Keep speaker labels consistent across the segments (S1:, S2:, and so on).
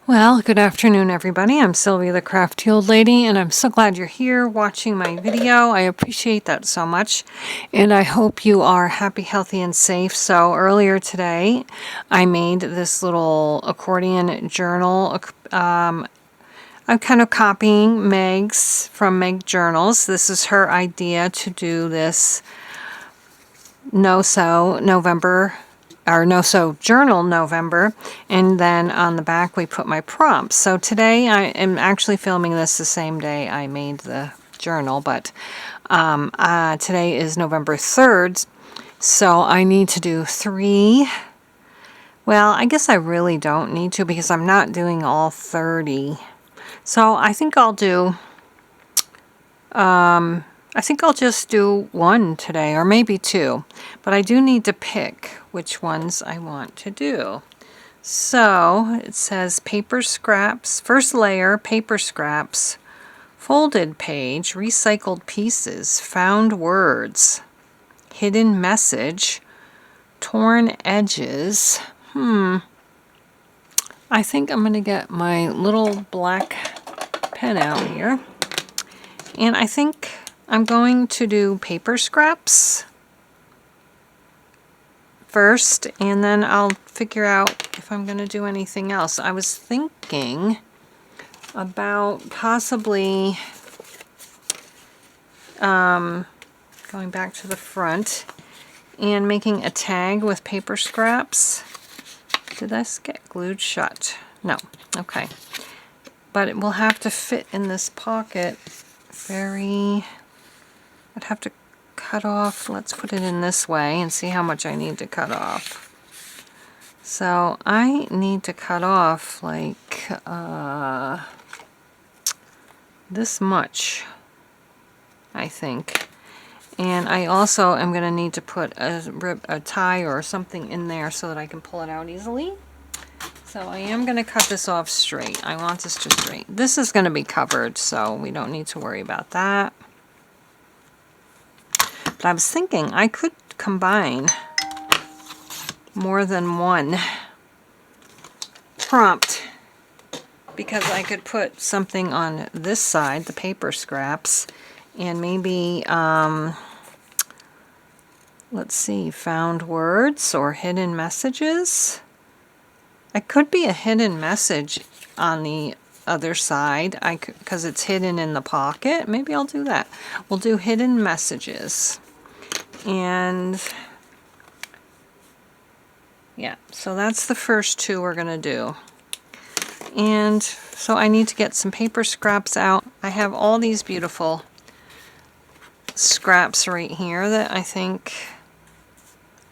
S1: Well, good afternoon, everybody. I'm Sylvia, the Crafty Old Lady, and I'm so glad you're here watching my video. I appreciate that so much, and I hope you are happy, healthy, and safe. So earlier today, I made this little accordion journal. I'm kind of copying Meg's from Meg Journals. This is her idea to do this No-Sew November our No-Sew Journal November, and then on the back we put my prompts. So today I am actually filming this the same day I made the journal, but today is November 3rd, so I need to do 3. Well, I guess I really don't need to because I'm not doing all 30. So I think I'll just do 1 today, or maybe 2. But I do need to pick which ones I want to do. So it says paper scraps, first layer, paper scraps, folded page, recycled pieces, found words, hidden message, torn edges. I think I'm going to get my little black pen out here. And I think I'm going to do paper scraps first, and then I'll figure out if I'm going to do anything else. I was thinking about possibly going back to the front and making a tag with paper scraps. Did this get glued shut? No. Okay. But it will have to fit in this pocket I'd have to cut off, let's put it in this way and see how much I need to cut off. So I need to cut off like this much, I think. And I also am going to need to put a tie or something in there so that I can pull it out easily. So I am going to cut this off straight. I want this to straight. This is going to be covered, so we don't need to worry about that. But I was thinking I could combine more than one prompt, because I could put something on this side, the paper scraps, and maybe, let's see, found words or hidden messages. It could be a hidden message on the other side, because it's hidden in the pocket. Maybe I'll do that. We'll do hidden messages. And yeah, so that's the first 2 we're going to do. And so I need to get some paper scraps out. I have all these beautiful scraps right here that I think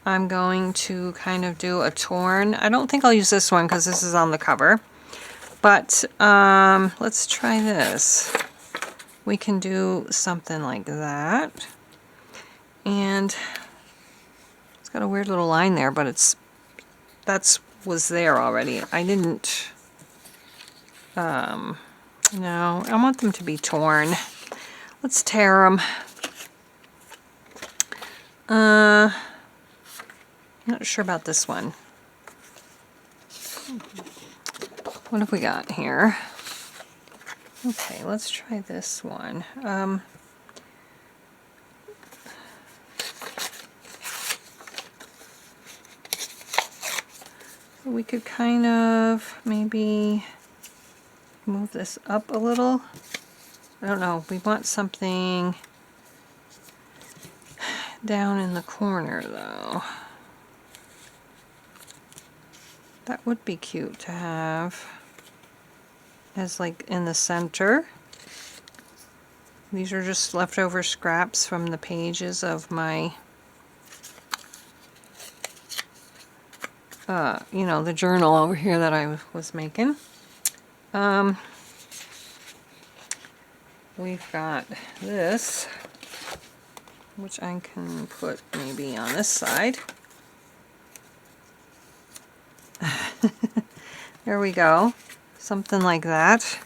S1: I'm going to kind of do a torn. I don't think I'll use this one because this is on the cover. But let's try this. We can do something like that. And it's got a weird little line there, but was there already. I didn't, no, I want them to be torn. Let's tear them. I'm not sure about this one. What have we got here? Okay, let's try this one. We could kind of maybe move this up a little. I don't know, we want something down in the corner though. That would be cute to have as like in the center. These are just leftover scraps from the pages of my you know, the journal over here that I was making. We've got this, which I can put maybe on this side. There we go. Something like that.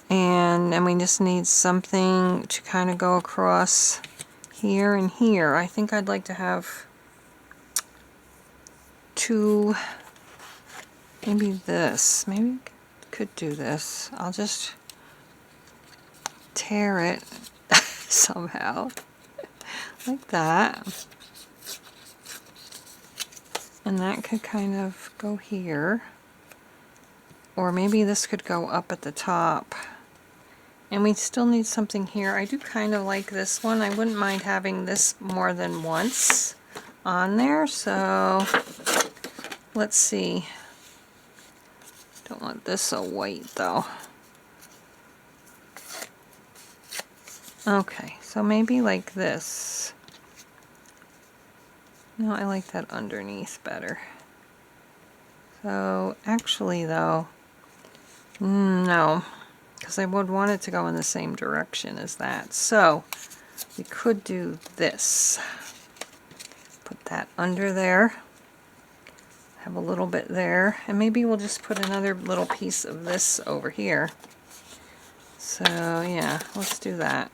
S1: And then we just need something to kind of go across here and here. I think I'd like to have 2 maybe this. Maybe I could do this. I'll just tear it somehow. Like that. And that could kind of go here. Or maybe this could go up at the top. And we still need something here. I do kind of like this one. I wouldn't mind having this more than once on there. So let's see. Don't want this so white though. Okay, so maybe like this. No, I like that underneath better. So actually though, no, because I would want it to go in the same direction as that. So we could do this. Put that under there. Have a little bit there. And maybe we'll just put another little piece of this over here. So yeah, let's do that.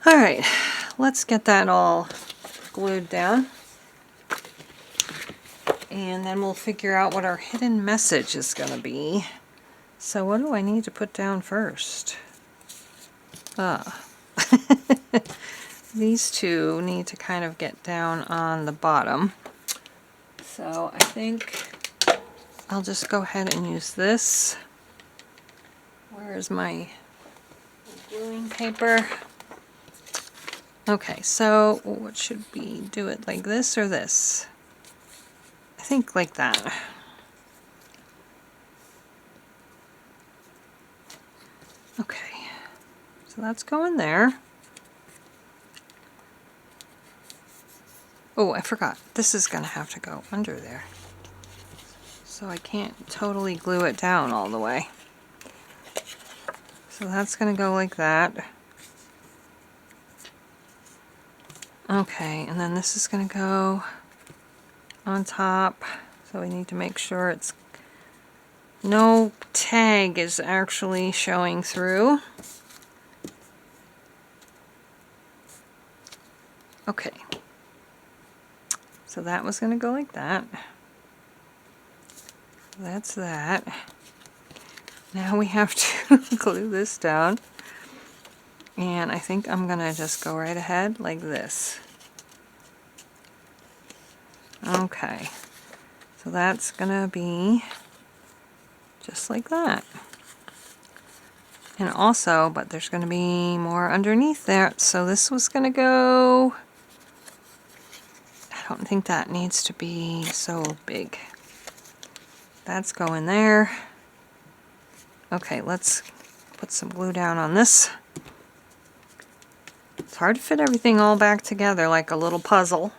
S1: Alright, let's get that all glued down. And then we'll figure out what our hidden message is going to be. So what do I need to put down first? These two need to kind of get down on the bottom. So I think I'll just go ahead and use this. Where's my gluing paper? Okay, so what should we do, it like this or this? I think like that. Okay, so that's going there. Oh, I forgot. This is going to have to go under there. So I can't totally glue it down all the way. So that's going to go like that. Okay, and then this is going to go on top. So we need to make sure it's no tag is actually showing through. Okay. So that was going to go like that. That's that. Now we have to glue this down. And I think I'm going to just go right ahead like this. Okay. So that's going to be just like that. And also, but there's going to be more underneath there. So this was going to go... I don't think that needs to be so big. That's going there. Okay, let's put some glue down on this. It's hard to fit everything all back together like a little puzzle.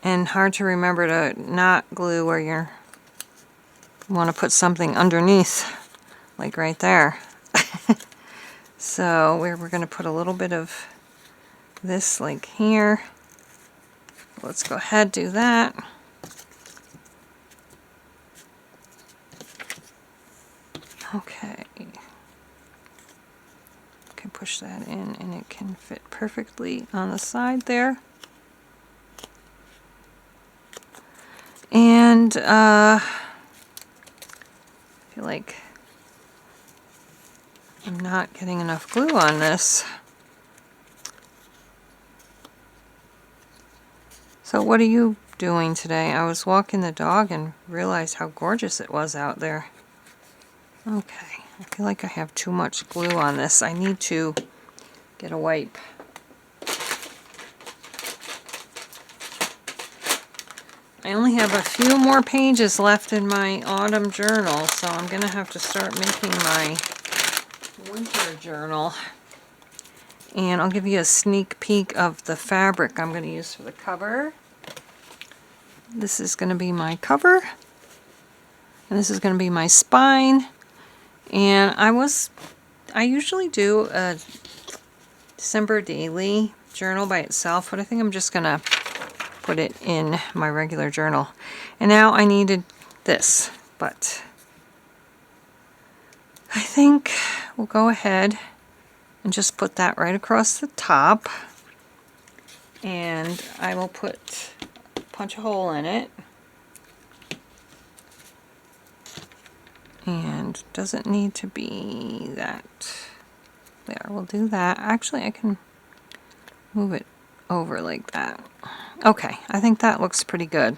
S1: And hard to remember to not glue where you want to put something underneath, like right there. So we're going to put a little bit of this like here. Let's go ahead, do that. Okay. Can push that in and it can fit perfectly on the side there. And I feel like I'm not getting enough glue on this. So what are you doing today? I was walking the dog and realized how gorgeous it was out there. Okay, I feel like I have too much glue on this. I need to get a wipe. I only have a few more pages left in my autumn journal, so I'm going to have to start making my winter journal. And I'll give you a sneak peek of the fabric I'm going to use for the cover. This is going to be my cover. And this is going to be my spine. And I usually do a December daily journal by itself, but I think I'm just going to put it in my regular journal. And now I needed this, but I think we'll go ahead and just put that right across the top. And I will put punch a hole in it. And doesn't need to be that. There, we'll do that. Actually, I can move it over like that. Okay, I think that looks pretty good.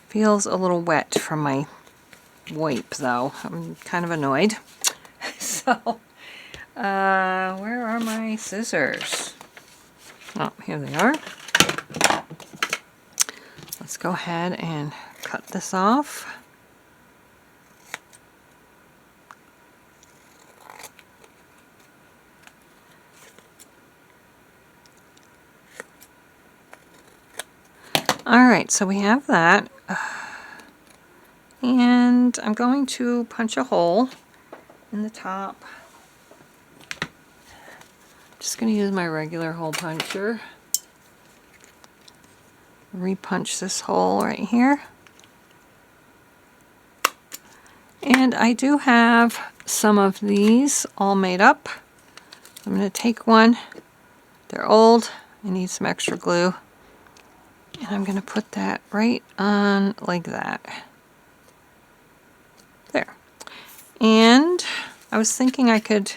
S1: Feels a little wet from my wipe though. I'm kind of annoyed. So, where are my scissors? Oh, here they are. Let's go ahead and cut this off. Alright, so we have that. And I'm going to punch a hole in the top. Just going to use my regular hole puncher. Repunch this hole right here. And I do have some of these all made up. I'm going to take one. They're old. I need some extra glue. And I'm going to put that right on like that. There. And I was thinking I could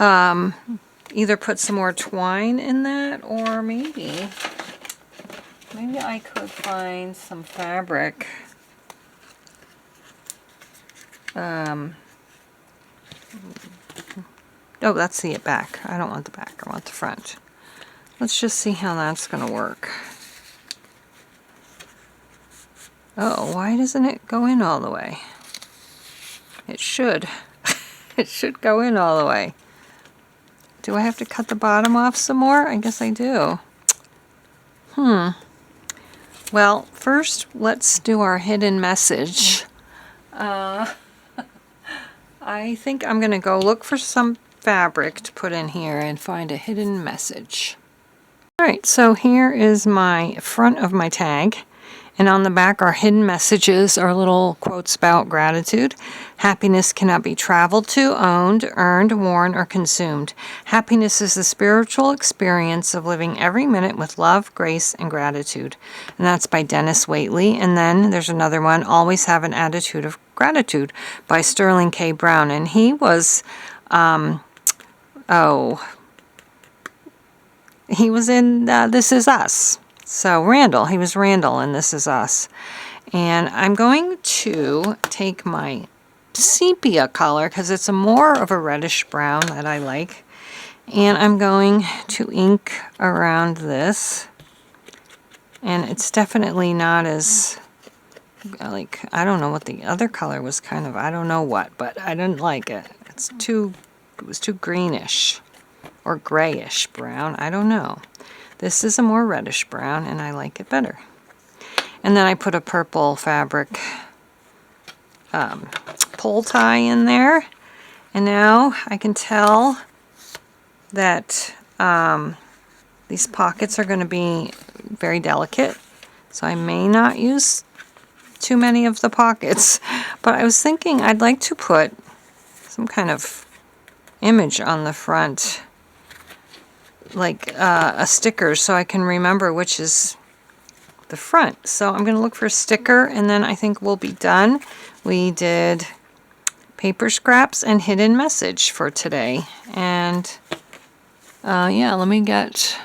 S1: either put some more twine in that, or maybe I could find some fabric. Oh, that's the back. I don't want the back. I want the front. Let's just see how that's going to work. Oh, why doesn't it go in all the way? It should. It should go in all the way. Do I have to cut the bottom off some more? I guess I do. Well, first let's do our hidden message. I think I'm going to go look for some fabric to put in here and find a hidden message. Alright, so here is my front of my tag. And on the back are hidden messages or little quotes about gratitude. Happiness cannot be traveled to, owned, earned, worn, or consumed. Happiness is the spiritual experience of living every minute with love, grace, and gratitude. And that's by Dennis Waitley. And then there's another one, Always Have an Attitude of Gratitude, by Sterling K. Brown. And he was, he was in This Is Us. So Randall, he was Randall in This Is Us. And I'm going to take my sepia color, because it's more of a reddish brown that I like. And I'm going to ink around this. And it's definitely not as, like, I don't know what the other color was, kind of, I don't know what, but I didn't like it. It was too greenish or grayish brown, I don't know. This is a more reddish brown, and I like it better. And then I put a purple fabric pole tie in there. And now I can tell that these pockets are going to be very delicate. So I may not use too many of the pockets. But I was thinking I'd like to put some kind of image on the front, like a sticker, so I can remember which is the front. So I'm going to look for a sticker, and then I think we'll be done. We did paper scraps and hidden message for today. And yeah, let me get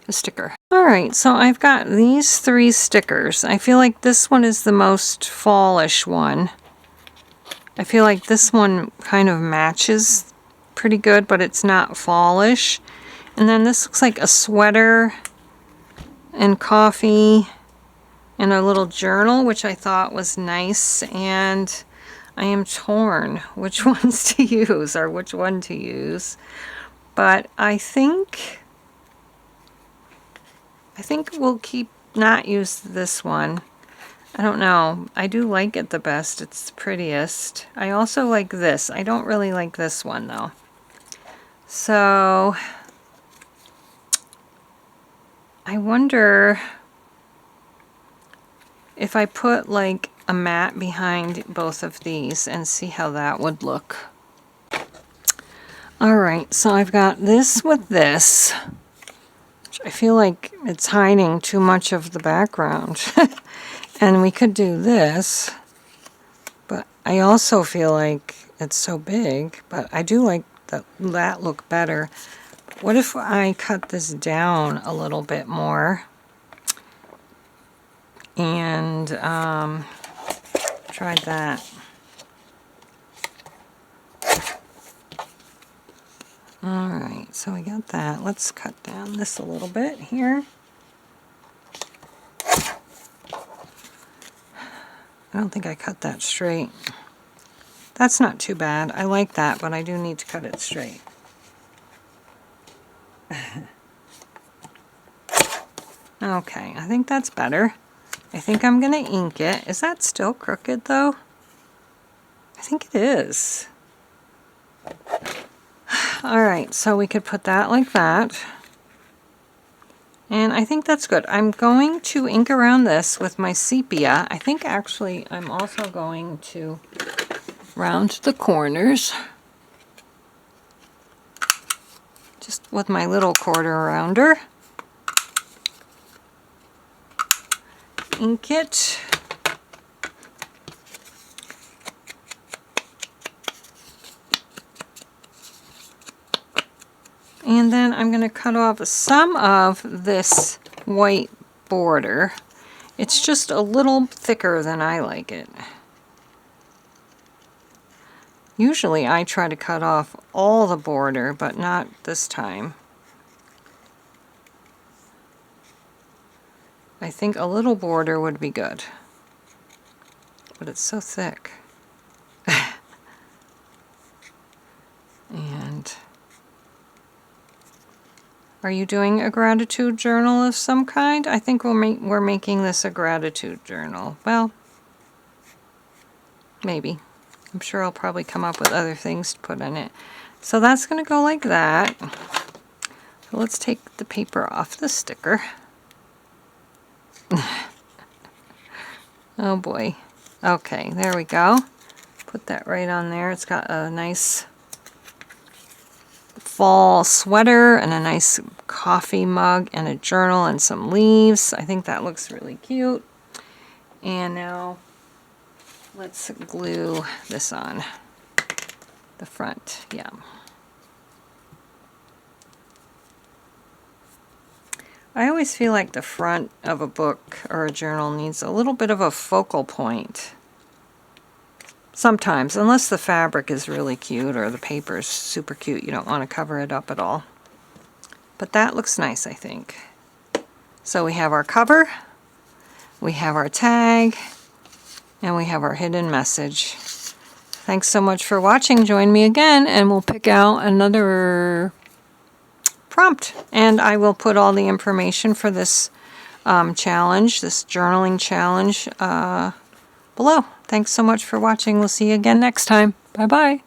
S1: a sticker. Alright, so I've got these 3 stickers. I feel like this one is the most fallish one. I feel like this one kind of matches pretty good, but it's not fallish. And then this looks like a sweater and coffee and a little journal, which I thought was nice. And I am torn which ones to use or which one to use. But I think we'll not use this one. I don't know. I do like it the best. It's the prettiest. I also like this. I don't really like this one though. So I wonder if I put like a mat behind both of these and see how that would look. Alright, so I've got this with this, which I feel like it's hiding too much of the background. And we could do this, but I also feel like it's so big, but I do like that look better. What if I cut this down a little bit more and tried that? Alright, so we got that. Let's cut down this a little bit here. I don't think I cut that straight. That's not too bad. I like that, but I do need to cut it straight. Okay, I think that's better. I think I'm going to ink it. Is that still crooked though? I think it is. Alright, so we could put that like that. And I think that's good. I'm going to ink around this with my sepia. I think actually I'm also going to round the corners. Just with my little quarter rounder. Ink it. And then I'm going to cut off some of this white border. It's just a little thicker than I like it. Usually I try to cut off all the border, but not this time. I think a little border would be good. But it's so thick. And are you doing a gratitude journal of some kind? I think we're making this a gratitude journal. Well, maybe. I'm sure I'll probably come up with other things to put in it. So that's going to go like that. So let's take the paper off the sticker. Oh boy. Okay, there we go. Put that right on there. It's got a nice fall sweater and a nice coffee mug and a journal and some leaves. I think that looks really cute. And now let's glue this on the front. Yeah. I always feel like the front of a book or a journal needs a little bit of a focal point. Sometimes, unless the fabric is really cute or the paper is super cute, you don't want to cover it up at all. But that looks nice, I think. So we have our cover, we have our tag, and we have our hidden message. Thanks so much for watching. Join me again and we'll pick out another prompt. And I will put all the information for this challenge, this journaling challenge, below. Thanks so much for watching. We'll see you again next time. Bye-bye.